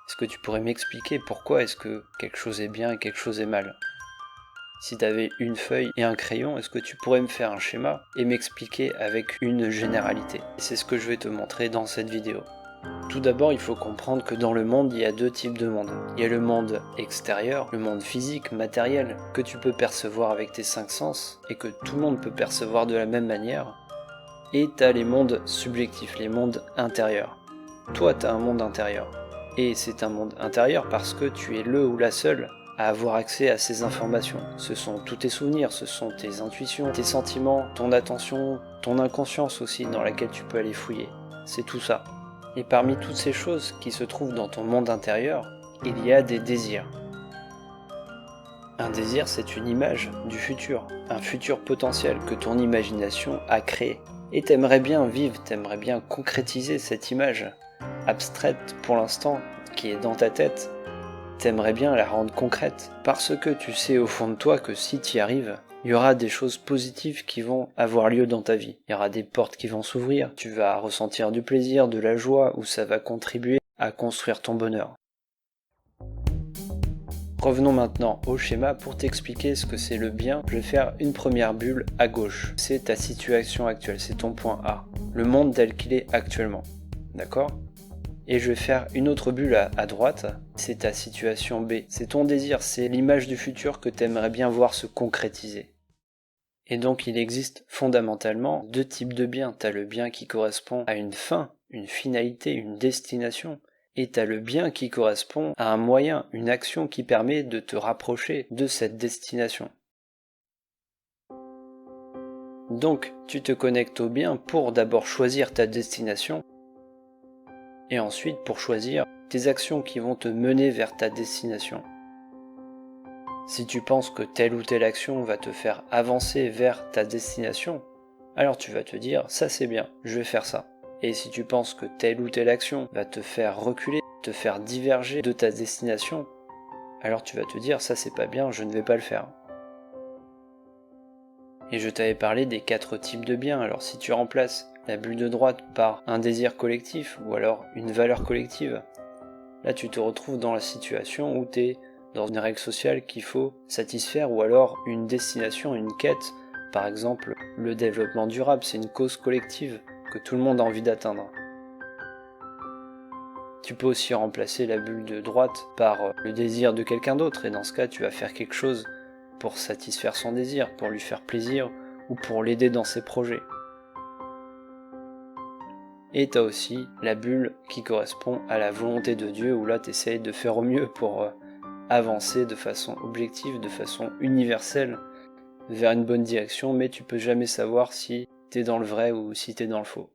Est-ce que tu pourrais m'expliquer pourquoi est-ce que quelque chose est bien et quelque chose est mal? Si tu avais une feuille et un crayon, est-ce que tu pourrais me faire un schéma et m'expliquer avec une généralité? Et c'est ce que je vais te montrer dans cette vidéo. Tout d'abord, il faut comprendre que dans le monde, il y a deux types de monde. Il y a le monde extérieur, le monde physique, matériel, que tu peux percevoir avec tes cinq sens et que tout le monde peut percevoir de la même manière. Et tu as les mondes subjectifs, les mondes intérieurs. Toi, tu as un monde intérieur. Et c'est un monde intérieur parce que tu es le ou la seule à avoir accès à ces informations. Ce sont tous tes souvenirs, ce sont tes intuitions, tes sentiments, ton attention, ton inconscience aussi dans laquelle tu peux aller fouiller. C'est tout ça. Et parmi toutes ces choses qui se trouvent dans ton monde intérieur, il y a des désirs. Un désir, c'est une image du futur, un futur potentiel que ton imagination a créé. Et t'aimerais bien vivre, t'aimerais bien concrétiser cette image abstraite pour l'instant, qui est dans ta tête. T'aimerais bien la rendre concrète, parce que tu sais au fond de toi que si tu y arrives, il y aura des choses positives qui vont avoir lieu dans ta vie. Il y aura des portes qui vont s'ouvrir, tu vas ressentir du plaisir, de la joie, ou ça va contribuer à construire ton bonheur. Revenons maintenant au schéma pour t'expliquer ce que c'est le bien. Je vais faire une première bulle à gauche. C'est ta situation actuelle, c'est ton point A. Le monde tel qu'il est actuellement. D'accord ? Et je vais faire une autre bulle à droite, c'est ta situation B. C'est ton désir, c'est l'image du futur que tu aimerais bien voir se concrétiser. Et donc il existe fondamentalement deux types de biens. Tu as le bien qui correspond à une fin, une finalité, une destination. Et tu as le bien qui correspond à un moyen, une action qui permet de te rapprocher de cette destination. Donc tu te connectes au bien pour d'abord choisir ta destination, et ensuite pour choisir tes actions qui vont te mener vers ta destination. Si tu penses que telle ou telle action va te faire avancer vers ta destination, alors tu vas te dire ça c'est bien, je vais faire ça. Et si tu penses que telle ou telle action va te faire reculer, te faire diverger de ta destination, alors tu vas te dire ça c'est pas bien, je ne vais pas le faire. Et je t'avais parlé des 4 types de biens, alors si tu remplaces la bulle de droite par un désir collectif ou alors une valeur collective, là tu te retrouves dans la situation où tu es dans une règle sociale qu'il faut satisfaire ou alors une destination, une quête. Par exemple, le développement durable, c'est une cause collective que tout le monde a envie d'atteindre. Tu peux aussi remplacer la bulle de droite par le désir de quelqu'un d'autre et dans ce cas tu vas faire quelque chose pour satisfaire son désir, pour lui faire plaisir ou pour l'aider dans ses projets. Et tu as aussi la bulle qui correspond à la volonté de Dieu où là tu essayes de faire au mieux pour avancer de façon objective, de façon universelle vers une bonne direction, mais tu peux jamais savoir si t'es dans le vrai ou si t'es dans le faux.